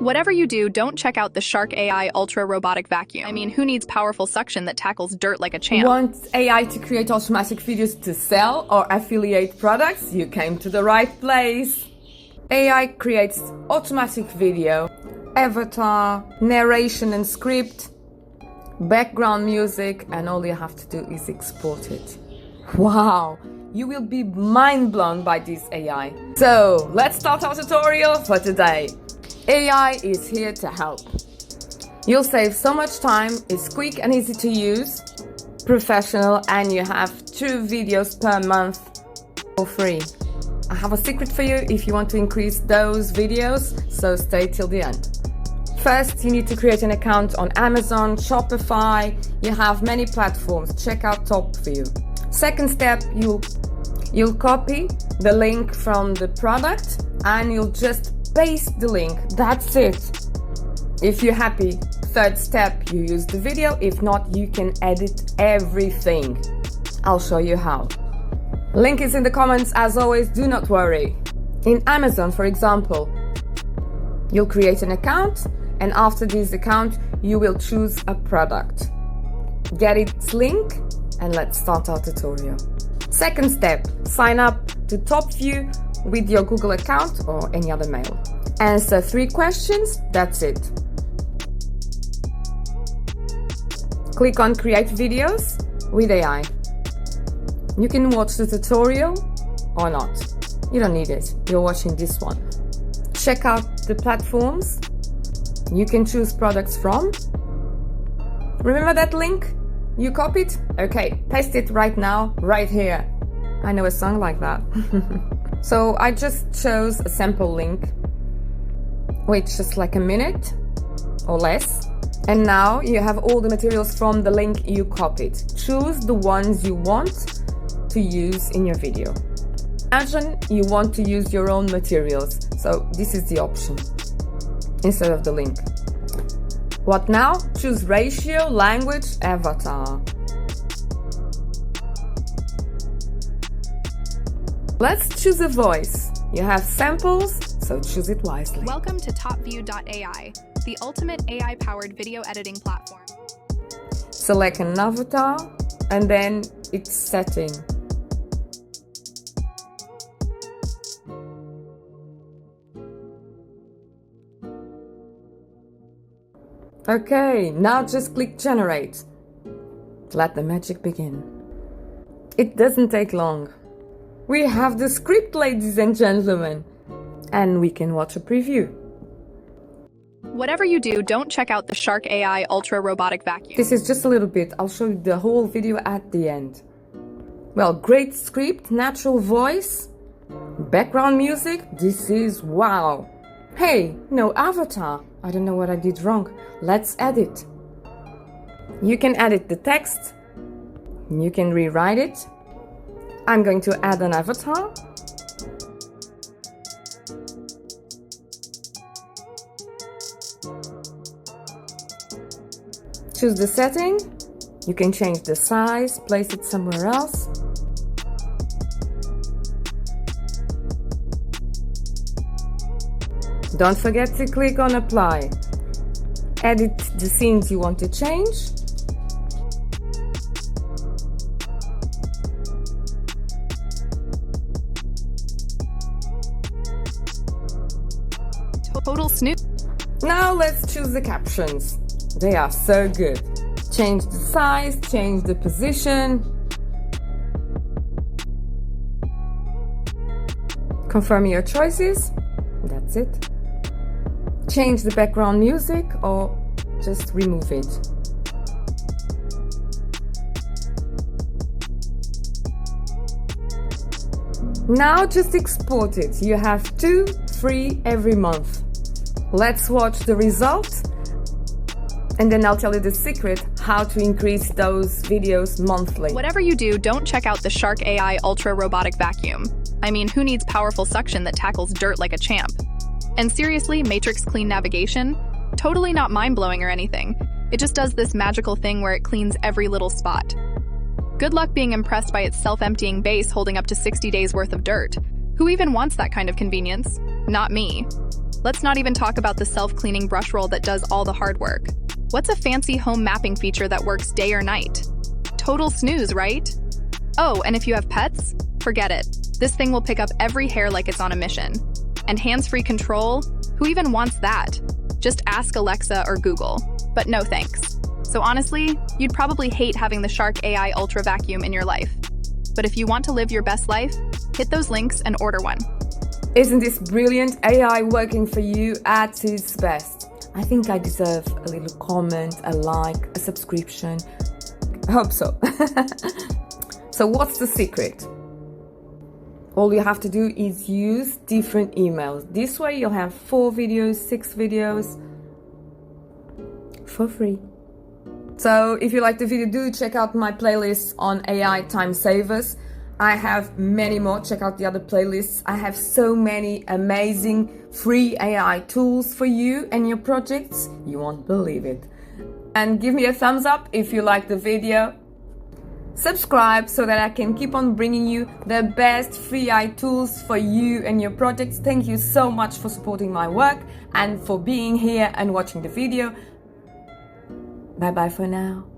Whatever you do, don't check out the Shark AI Ultra Robotic Vacuum. I mean, who needs powerful suction that tackles dirt like a champ? Want AI to create automatic videos to sell or affiliate products? You came to the right place. AI creates automatic video, avatar, narration and script, background music, and all you have to do is export it. Wow! You will be mind blown by this AI. So, let's start our tutorial for today. AI is here to help. You'll save so much time, it's quick and easy to use, professional, and you have 2 videos per month for free. I have a secret for you if you want to increase those videos, so stay till the end. First, you need to create an account on Amazon, Shopify. You have many platforms. Check out TopView. Second step, you'll copy the link from the product and you'll just paste the link. That's it. If you're happy, third step, you use the video. If not, you can edit everything. I'll show you how. Link is in the comments as always, do not worry. In Amazon, for example, you'll create an account and after this account, you will choose a product. Get its link and let's start our tutorial. Second step, sign up to TopView with your Google account or any other mail. Answer 3 questions, that's it. Click on Create Videos with AI. You can watch the tutorial or not. You don't need it, you're watching this one. Check out the platforms you can choose products from. Remember that link you copied? Okay, paste it right now, right here. I know a song like that. So I just chose a sample link, which is like a minute or less. And now you have all the materials from the link you copied. Choose the ones you want to use in your video. Imagine you want to use your own materials, so this is the option instead of the link. What now? Choose ratio, language, avatar. Let's choose a voice. You have samples, so choose it wisely. Welcome to topview.ai, the ultimate AI-powered video editing platform. Select an avatar and then its setting. Okay, now just click generate. Let the magic begin. It doesn't take long. We have the script, ladies and gentlemen, and we can watch a preview. Whatever you do, don't check out the Shark AI Ultra Robotic Vacuum. This is just a little bit. I'll show you the whole video at the end. Well, great script, natural voice, background music. This is wow. Hey, no avatar. I don't know what I did wrong. Let's edit. You can edit the text. You can rewrite it. I'm going to add an avatar. Choose the setting. You can change the size, place it somewhere else. Don't forget to click on apply. Edit the scenes you want to change. Total snoop. Now let's choose the captions. They are so good. Change the size, change the position. Confirm your choices. That's it. Change the background music or just remove it. Now just export it. You have 2 free every month. Let's watch the result and then I'll tell you the secret how to increase those videos monthly. Whatever you do, don't check out the Shark AI Ultra Robotic Vacuum. I mean, who needs powerful suction that tackles dirt like a champ? And seriously, Matrix Clean Navigation? Totally not mind-blowing or anything. It just does this magical thing where it cleans every little spot. Good luck being impressed by its self-emptying base holding up to 60 days worth of dirt. Who even wants that kind of convenience? Not me. Let's not even talk about the self-cleaning brush roll that does all the hard work. What's a fancy home mapping feature that works day or night? Total snooze, right? Oh, and if you have pets, forget it. This thing will pick up every hair like it's on a mission. And hands-free control? Who even wants that? Just ask Alexa or Google. But no thanks. So honestly, you'd probably hate having the Shark AI Ultra Vacuum in your life. But if you want to live your best life, hit those links and order one. Isn't this brilliant? AI working for you at its best. I think I deserve a little comment, a like, a subscription. I hope so. So what's the secret? All you have to do is use different emails. This way you'll have 4 videos, 6 videos for free. So if you like the video, do check out my playlists on AI time savers. I have many more. Check out the other playlists. I have so many amazing free AI tools for you and your projects. You won't believe it. And give me a thumbs up if you like the video. Subscribe so that I can keep on bringing you the best free AI tools for you and your projects. Thank you so much for supporting my work and for being here and watching the video. Bye bye for now.